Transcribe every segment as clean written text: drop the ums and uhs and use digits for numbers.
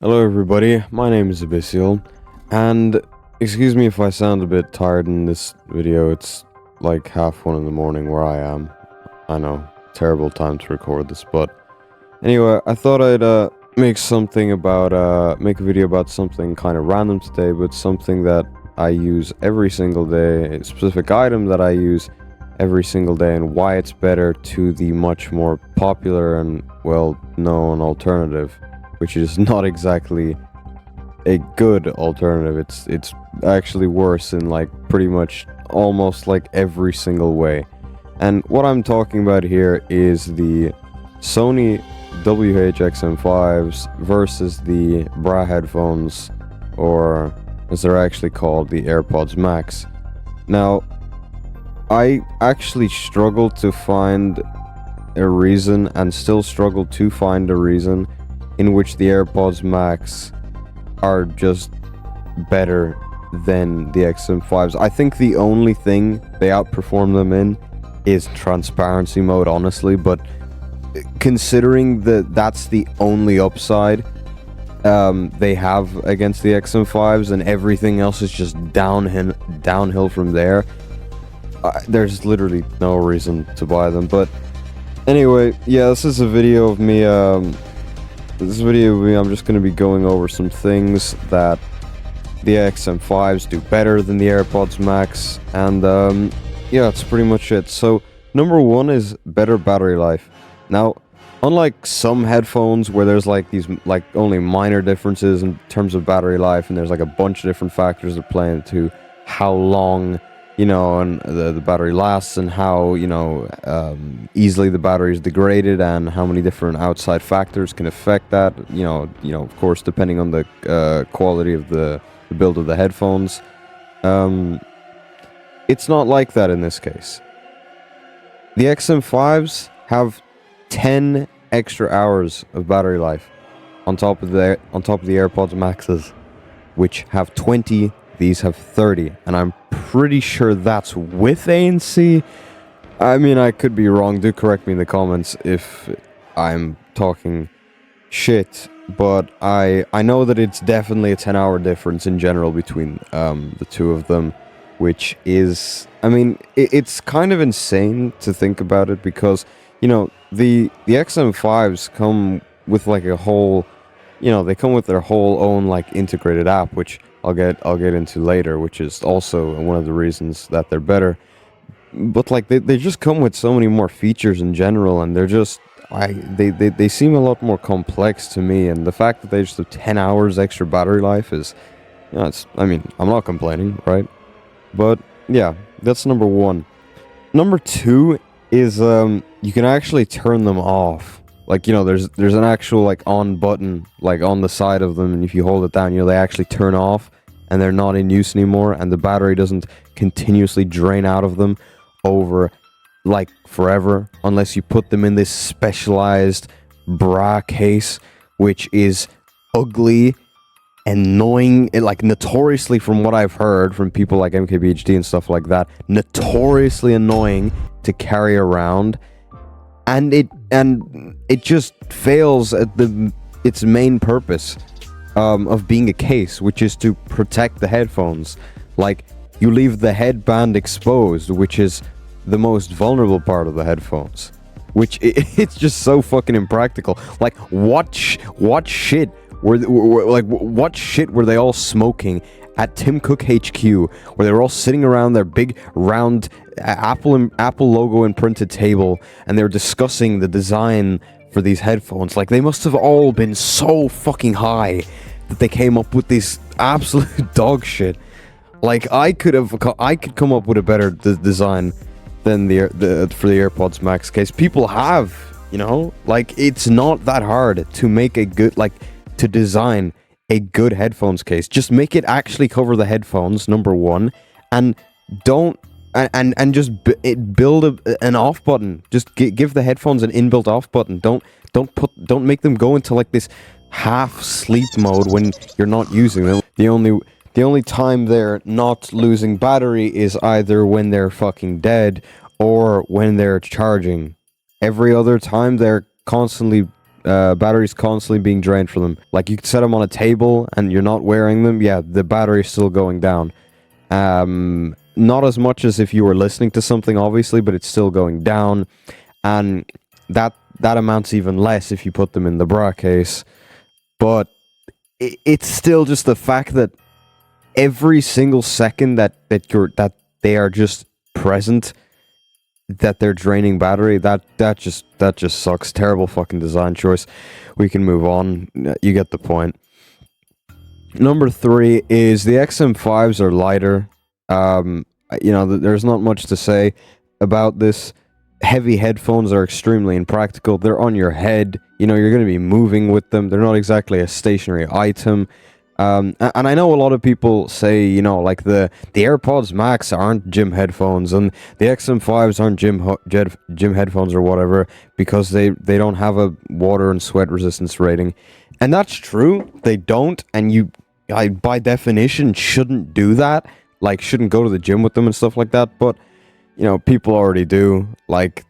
Hello everybody, my name is Abyssial, and excuse me if I sound a bit tired in this video. It's like 1:30 in the morning where I am. I know, terrible time to record this, but anyway, I thought I'd make a video about something kind of random today, but something that I use every single day, a specific item that I use every single day, and why it's better to the much more popular and well-known alternative, which is not exactly a good alternative. It's actually worse in like pretty much almost like every single way. And what I'm talking about here is the Sony WH-XM5s versus the Bra headphones, or as they're actually called, the AirPods Max. Now, I actually struggled to find a reason, and still struggle to find a reason, in which the AirPods Max are just better than the XM5s. I think the only thing they outperform them in is transparency mode, honestly, but considering that that's the only upside they have against the XM5s, and everything else is just downhill from there, there's literally no reason to buy them. But anyway, yeah, this is a video of me, I'm just going to be going over some things that the XM5s do better than the AirPods Max, and yeah, that's pretty much it. So, number one is better battery life. Now, unlike some headphones where there's like these like only minor differences in terms of battery life, and there's like a bunch of different factors that play into how long, you know, and the battery lasts, and how, you know, easily the battery is degraded, and how many different outside factors can affect that, you know, of course, depending on the quality of the build of the headphones. It's not like that in this case. The XM5s have 10 extra hours of battery life on top of the AirPods Maxes, which have 20. These have 30, and I'm pretty sure that's with ANC. I mean, I could be wrong. Do correct me in the comments if I'm talking shit, but I know that it's definitely a 10-hour difference in general between the two of them, which is, I mean, it's kind of insane to think about it, because, you know, the XM5s come with like a whole, you know, they come with their whole own like integrated app, which I'll get into later, which is also one of the reasons that they're better. But like they just come with so many more features in general, and they're just they seem a lot more complex to me. And the fact that they just have 10 hours extra battery life is, you know, it's, I mean, I'm not complaining, right? But yeah, that's number one. Number two is you can actually turn them off. Like, you know, there's an actual like on button like on the side of them, and if you hold it down, you know, they actually turn off, and they're not in use anymore, and the battery doesn't continuously drain out of them over like forever, unless you put them in this specialized bra case, which is ugly, annoying, like notoriously, from what I've heard from people like MKBHD and stuff like that, notoriously annoying to carry around. And it just fails at its main purpose of being a case, which is to protect the headphones. Like, you leave the headband exposed, which is the most vulnerable part of the headphones, which it's just so fucking impractical. Like, what shit were they all smoking at Tim Cook HQ, where they were all sitting around their big round Apple logo imprinted table, and they were discussing the design for these headphones? Like, they must have all been so fucking high that they came up with this absolute dog shit. Like, I could come up with a better design than for the AirPods Max case. People have, you know, like, it's not that hard to make a good, like, to design a good headphones case. Just make it actually cover the headphones, number one, and don't just build an off button. Just give the headphones an inbuilt off button. Don't make them go into like this half sleep mode when you're not using them. The only time they're not losing battery is either when they're fucking dead or when they're charging. Every other time they're constantly batteries constantly being drained from them. Like, you could set them on a table and you're not wearing them, yeah, the battery's still going down. Not as much as if you were listening to something, obviously, but it's still going down. And that amounts even less if you put them in the bra case. But it's still just the fact that every single second that they are just present, that they're draining battery, that just sucks. Terrible fucking design choice. We can move on. You get the point. Number 3 is the XM5s are lighter. There's not much to say about this. Heavy headphones are extremely impractical. They're on your head. You're going to be moving with them. They're not exactly a stationary item. And I know a lot of people say, like the AirPods Max aren't gym headphones, and the XM5s aren't gym headphones or whatever, because they don't have a water and sweat resistance rating. And that's true. They don't, and I by definition shouldn't do that. Like, shouldn't go to the gym with them and stuff like that. But, people already do. Like,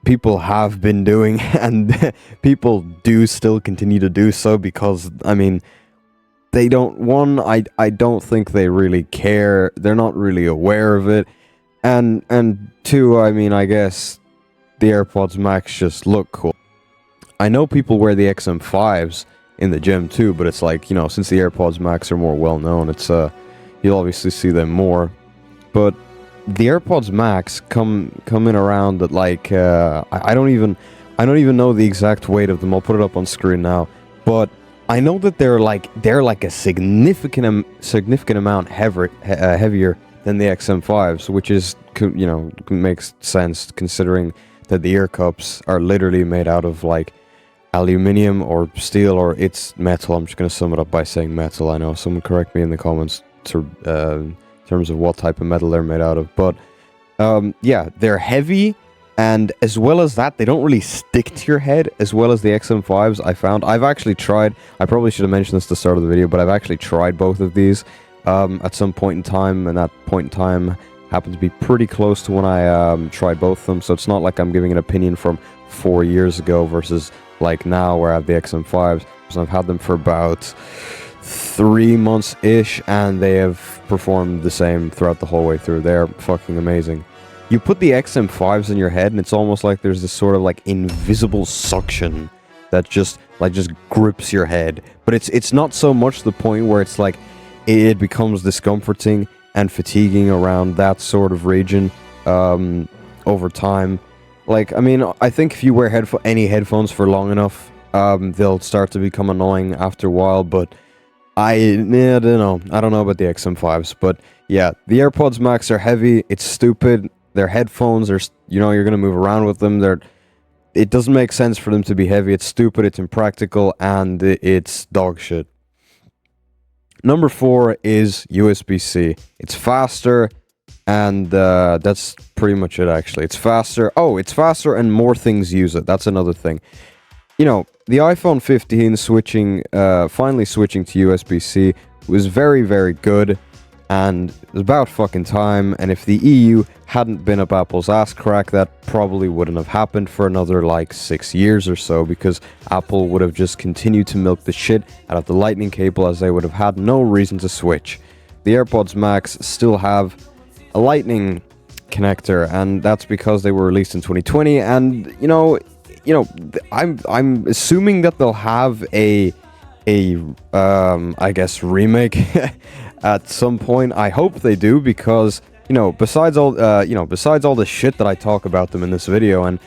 people have been doing, and people do still continue to do so, because, they don't, I don't think they really care. They're not really aware of it. And 2, I guess the AirPods Max just look cool. I know people wear the XM5s in the gym too, but it's like, since the AirPods Max are more well known, it's you'll obviously see them more. But the AirPods Max come in around at like I don't even know the exact weight of them. I'll put it up on screen now. But I know that they're like a significant amount heavier than the XM5s, which is, makes sense considering that the ear cups are literally made out of like aluminium or steel, or it's metal. I'm just going to sum it up by saying metal. I know, someone correct me in the comments in terms of what type of metal they're made out of. But yeah, they're heavy. And as well as that, they don't really stick to your head as well as the XM5s, I found. I've actually tried, I probably should have mentioned this at the start of the video, but I've actually tried both of these at some point in time, and that point in time happened to be pretty close to when I tried both of them, so it's not like I'm giving an opinion from 4 years ago versus like now where I have the XM5s, because I've had them for about 3 months-ish, and they have performed the same throughout the whole way through. They're fucking amazing. You put the XM5s in your head, and it's almost like there's this sort of like invisible suction that just grips your head. But it's not so much the point where it's like it becomes discomforting and fatiguing around that sort of region over time. Like, I think if you wear any headphones for long enough, they'll start to become annoying after a while. But I don't know. I don't know about the XM5s, but yeah, the AirPods Max are heavy. It's stupid. Their headphones are, you're going to move around with them. It doesn't make sense for them to be heavy. It's stupid, it's impractical, and it's dog shit. Number 4 is USB-C. It's faster, and that's pretty much it, actually. It's faster. Oh, it's faster, and more things use it. That's another thing. The iPhone 15 finally switching to USB-C was very, very good. And it was about fucking time, and if the EU hadn't been up Apple's ass crack, that probably wouldn't have happened for another like 6 years or so, because Apple would have just continued to milk the shit out of the lightning cable, as they would have had no reason to switch. The AirPods Max still have a lightning connector, and that's because they were released in 2020, and I'm assuming that they'll have a I guess remake at some point. I hope they do, because besides all the shit that I talk about them in this video, and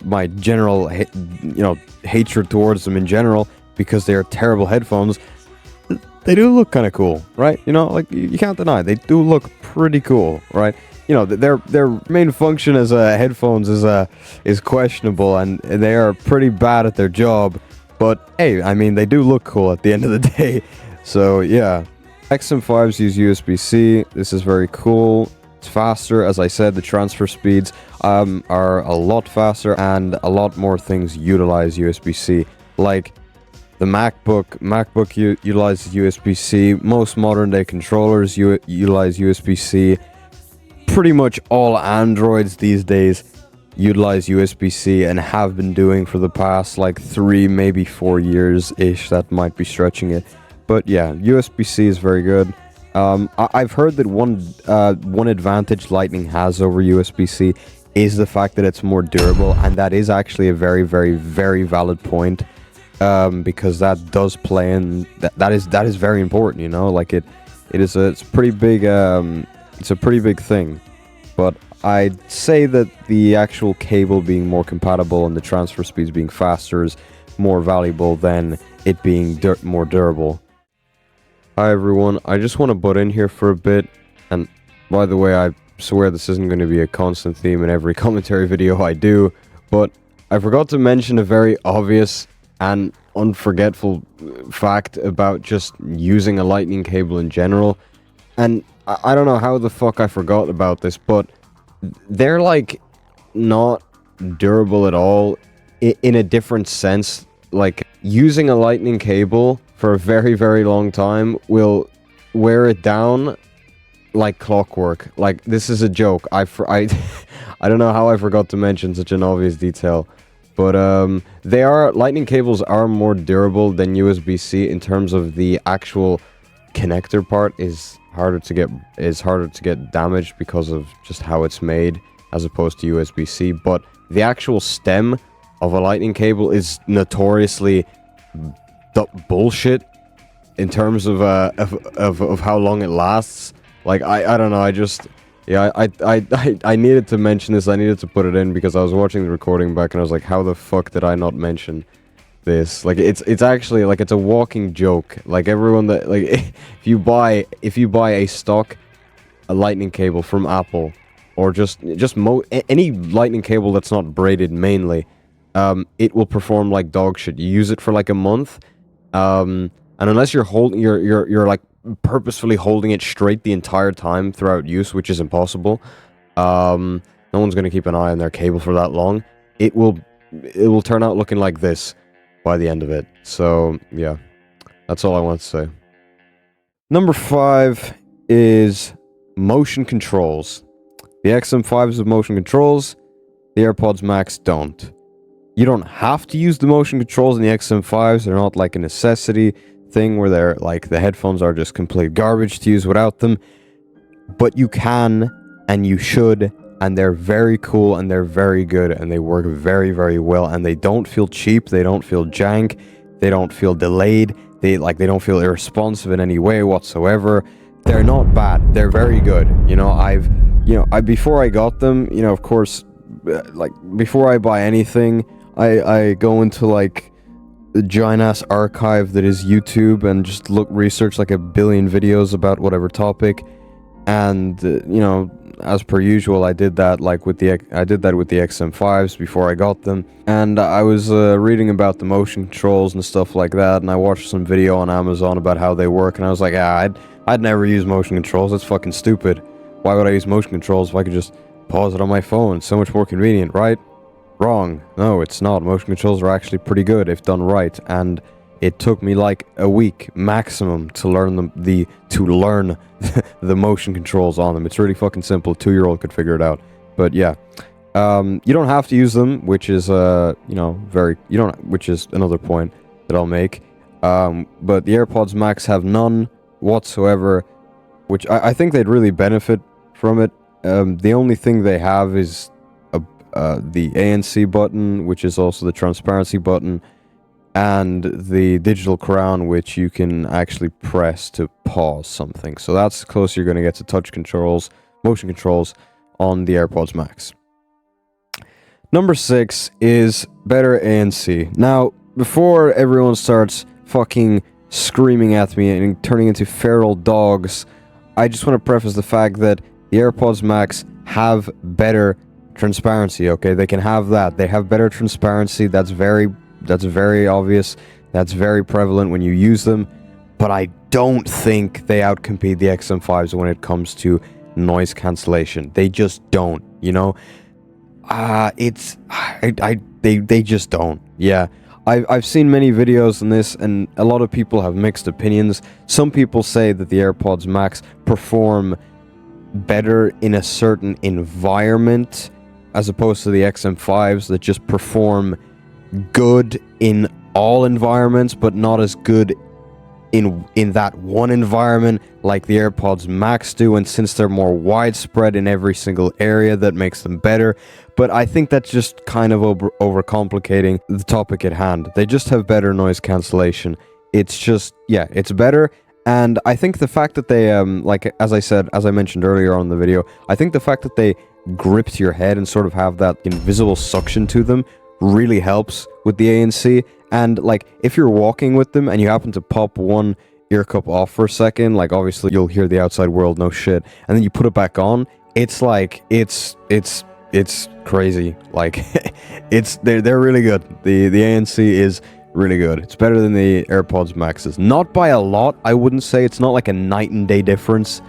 my general hatred towards them in general, because they are terrible headphones, they do look kind of cool, right? Like, you can't deny they do look pretty cool, right? Their main function as headphones is questionable, and they are pretty bad at their job. But hey, they do look cool at the end of the day. So yeah, XM5s use USB-C. This is very cool. It's faster. As I said, the transfer speeds are a lot faster, and a lot more things utilize USB-C. Like the MacBook utilizes USB-C. Most modern day controllers utilize USB-C. Pretty much all Androids these days utilize USB-C and have been doing for the past like 3, maybe 4 years-ish. That might be stretching it. But yeah, USB-C is very good. I've heard that one advantage Lightning has over USB-C is the fact that it's more durable, and that is actually a very, very, very valid point, because that does play in, that is very important, you know, like it's a pretty big, it's a pretty big thing. But I'd say that the actual cable being more compatible and the transfer speeds being faster is more valuable than it being more durable. Hi everyone, I just want to butt in here for a bit, and by the way, I swear this isn't going to be a constant theme in every commentary video I do, but I forgot to mention a very obvious and unforgetful fact about just using a lightning cable in general, and I don't know how the fuck I forgot about this, but they're like not durable at all in a different sense. Like, using a lightning cable for a very, very long time will wear it down like clockwork. Like, this is a joke. I don't know how I forgot to mention such an obvious detail, but lightning cables are more durable than USB-C in terms of the actual connector part is harder to get damaged because of just how it's made as opposed to USB-C. But the actual stem of a lightning cable is notoriously bullshit in terms of how long it lasts. Like, I don't know, I needed to mention this. I needed to put it in because I was watching the recording back and I was like, how the fuck did I not mention this? Like, it's actually like, it's a walking joke. Like, everyone that, like, if you buy a lightning cable from Apple, or just any lightning cable that's not braided mainly, it will perform like dog shit. You use it for like a month, and unless you're like purposefully holding it straight the entire time throughout use, which is impossible, no one's gonna keep an eye on their cable for that long. It will turn out looking like this by the end of it. So yeah, that's all I want to say. Number 5 is motion controls. The XM5s have motion controls, the AirPods Max don't. You don't have to use the motion controls in the XM5s. They're not like a necessity thing where they're like, the headphones are just complete garbage to use without them. But you can, and you should, and they're very cool, and they're very good, and they work very, very well, and they don't feel cheap, they don't feel jank, they don't feel delayed, they don't feel irresponsive in any way whatsoever. They're not bad, they're very good. You know, before I got them, you know, of course, like, before I buy anything, I go into like the giant-ass archive that is YouTube and just research like a billion videos about whatever topic, and you know, as per usual, I did that with the XM5s before I got them, and I was reading about the motion controls and stuff like that, and I watched some video on Amazon about how they work, and I was like, I'd never use motion controls. That's fucking stupid. Why would I use motion controls if I could just pause it on my phone? It's so much more convenient, right? Wrong. No, it's not. Motion controls are actually pretty good if done right, and it took me like a week maximum to learn the motion controls on them. It's really fucking simple. 2-year-old could figure it out. But yeah, you don't have to use them, which is which is another point that I'll make. But the AirPods Max have none whatsoever, which I think they'd really benefit from it. The only thing they have is the ANC button, which is also the transparency button, and the digital crown, which you can actually press to pause something. So that's the closer you're going to get to touch controls, motion controls on the AirPods Max. Number 6 is better ANC. Now, before everyone starts fucking screaming at me and turning into feral dogs, I just want to preface the fact that the AirPods Max have better transparency, okay? They can have that. They have better transparency. That's very obvious. That's very prevalent when you use them. But I don't think they outcompete the XM5s when it comes to noise cancellation. They just don't, you know? They just don't. Yeah. I've seen many videos on this, and a lot of people have mixed opinions. Some people say that the AirPods Max perform better in a certain environment, as opposed to the XM5s that just perform good in all environments, but not as good in that one environment like the AirPods Max do. And since they're more widespread in every single area, that makes them better. But I think that's just kind of overcomplicating the topic at hand. They just have better noise cancellation. It's just, yeah, it's better. And I think the fact that they, like, as I mentioned earlier on in the video, I think the fact that they grip to your head and sort of have that invisible suction to them really helps with the ANC. And, like, if you're walking with them and you happen to pop one ear cup off for a second, like, obviously you'll hear the outside world, no shit, and then you put it back on, it's like, it's crazy. Like, they're really good. The ANC is really good. It's better than the AirPods Maxes. Not by a lot, I wouldn't say. It's not like a night and day difference,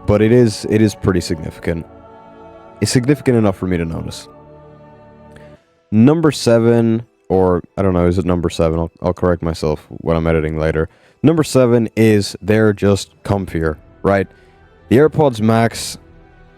but it is pretty significant. It's significant enough for me to notice. Number 7, or I don't know, is it number 7? I'll correct myself when I'm editing later. Number 7 is they're just comfier, right? The AirPods Max,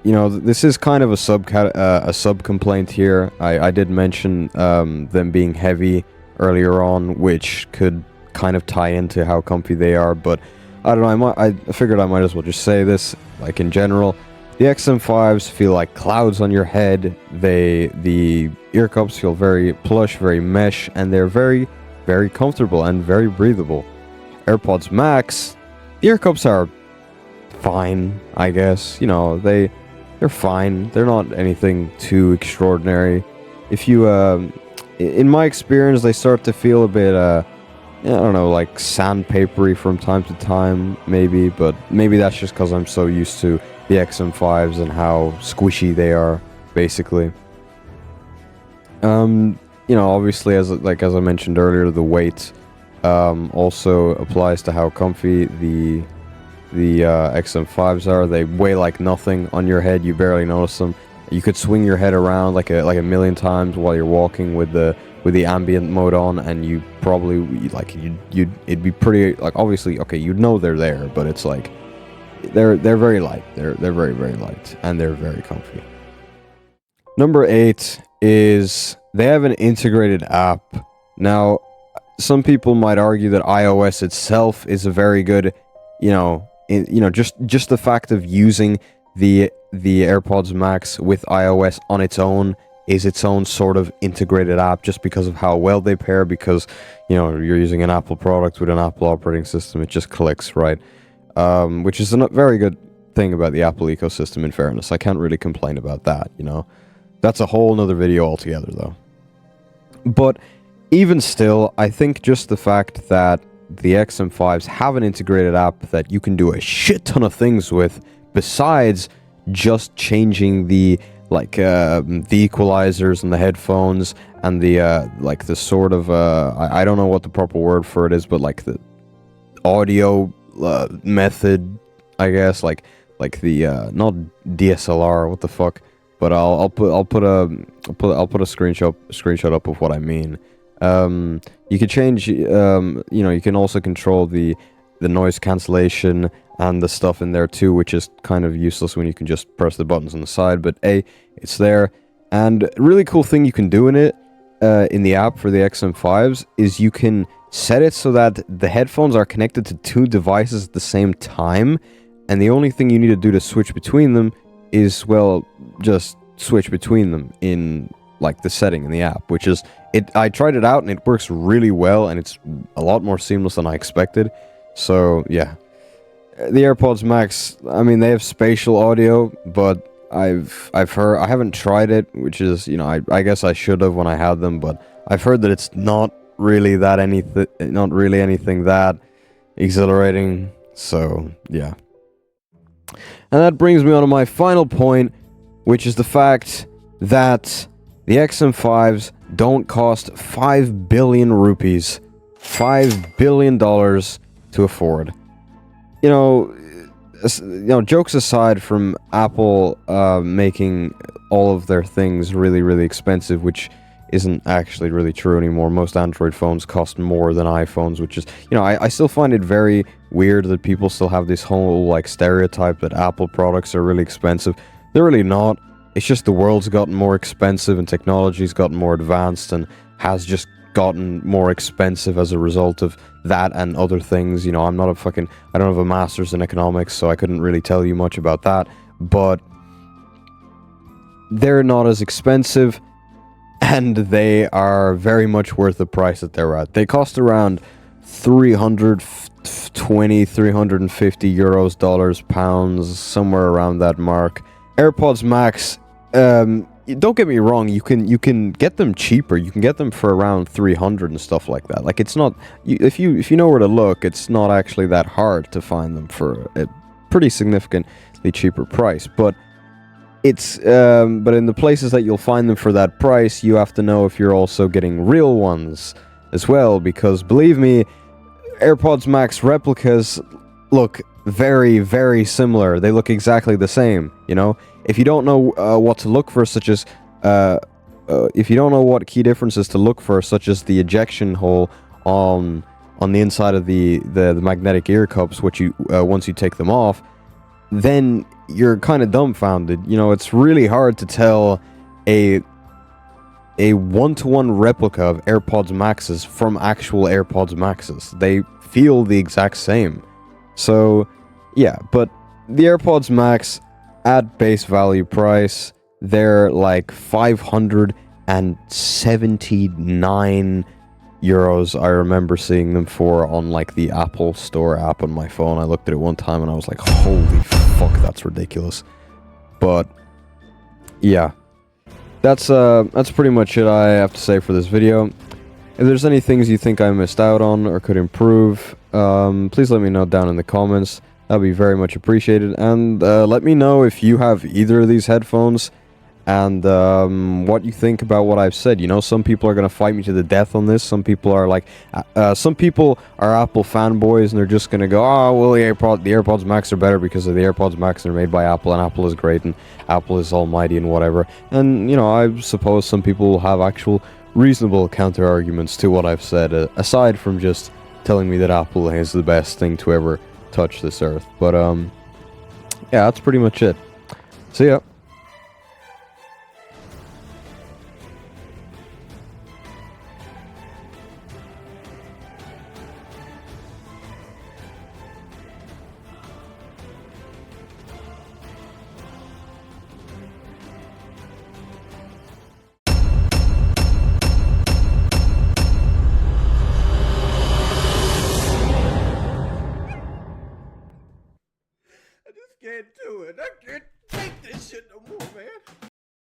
you know, this is kind of a sub complaint here. I did mention them being heavy earlier on, which could kind of tie into how comfy they are, but I don't know, I figured I might as well just say this, like, in general. The XM5s feel like clouds on your head. The ear cups feel very plush, very mesh, and they're very, very comfortable and very breathable. AirPods Max, the ear cups are fine, I guess. You know, they're fine. They're not anything too extraordinary. If you, in my experience, they start to feel a bit, I don't know, like sandpapery from time to time, maybe, but maybe that's just because I'm so used to the XM5s and how squishy they are, basically. You know, obviously, as I mentioned earlier, the weight also applies to how comfy the XM5s are. They weigh like nothing on your head. You barely notice them. You could swing your head around like a million times while you're walking with the ambient mode on, and you probably it'd be pretty, like, obviously, okay, you'd know they're there, but it's like they're very light. They're very, very light, and they're very comfy. Number 8 is they have an integrated app. Now, some people might argue that iOS itself is a very good, just the fact of using the AirPods Max with iOS on its own is its own sort of integrated app, just because of how well they pair, because, you know, you're using an Apple product with an Apple operating system. It just clicks, right? Which is a very good thing about the Apple ecosystem, in fairness. I can't really complain about that, you know? That's a whole nother video altogether, though. But even still, I think just the fact that the XM5s have an integrated app that you can do a shit ton of things with, besides just changing the equalizers and the headphones and the sort of I don't know what the proper word for it is, but like the audio method, I guess, like the not DSLR, what the fuck, but I'll put a screenshot up of what I mean. You can change, you can also control the noise cancellation and the stuff in there too, which is kind of useless when you can just press the buttons on the side, but it's there. And a really cool thing you can do in it, in the app for the XM5s, is you can set it so that the headphones are connected to 2 devices at the same time, and the only thing you need to do to switch between them is, well, just switch between them in, like, the setting in the app, which is, I tried it out and it works really well, and it's a lot more seamless than I expected. So, yeah. The AirPods Max, I mean, they have spatial audio, but I've heard, I haven't tried it, which is, you know, I guess I should have when I had them, but I've heard that it's not really anything that exhilarating. So, yeah. And that brings me on to my final point, which is the fact that the XM5s don't cost 5 billion rupees, $5 billion to afford. You know, jokes aside from Apple making all of their things really, really expensive, which isn't actually really true anymore. Most Android phones cost more than iPhones, which is, you know, I still find it very weird that people still have this whole, like, stereotype that Apple products are really expensive. They're really not. It's just the world's gotten more expensive and technology's gotten more advanced and has just gotten more expensive as a result of that and other things. You know, I don't have a master's in economics, so I couldn't really tell you much about that, but they're not as expensive, and they are very much worth the price that they're at. They cost around 350 euros, dollars, pounds, somewhere around that mark. AirPods Max, don't get me wrong, you can get them cheaper. You can get them for around 300 and stuff like that. Like, it's not, if you know where to look, it's not actually that hard to find them for a pretty significantly cheaper price. But but in the places that you'll find them for that price, you have to know if you're also getting real ones as well, because believe me, AirPods Max replicas look very, very similar. They look exactly the same, you know? If you don't know what to look for, such as if you don't know what key differences to look for, such as the ejection hole on the inside of the magnetic ear cups, which you once you take them off, then you're kind of dumbfounded. You know, it's really hard to tell a one-to-one replica of AirPods Maxes from actual AirPods Maxes. They feel the exact same. So, yeah, but the AirPods Max, at base value price, they're like 579 euros. I remember seeing them for on like the Apple Store app on my phone. I looked at it one time and I was like, holy fuck, that's ridiculous. But yeah, that's pretty much it I have to say for this video. If there's any things you think I missed out on or could improve, please let me know down in the comments. That'd be very much appreciated. And let me know if you have either of these headphones and what you think about what I've said. You know, some people are going to fight me to the death on this. Some people are like, some people are Apple fanboys and they're just going to go, oh, well, the AirPods Max are better because of the AirPods Max are made by Apple and Apple is great and Apple is almighty and whatever. And, you know, I suppose some people will have actual reasonable counter arguments to what I've said, aside from just telling me that Apple is the best thing to ever touch this earth. But yeah, that's pretty much it. See ya.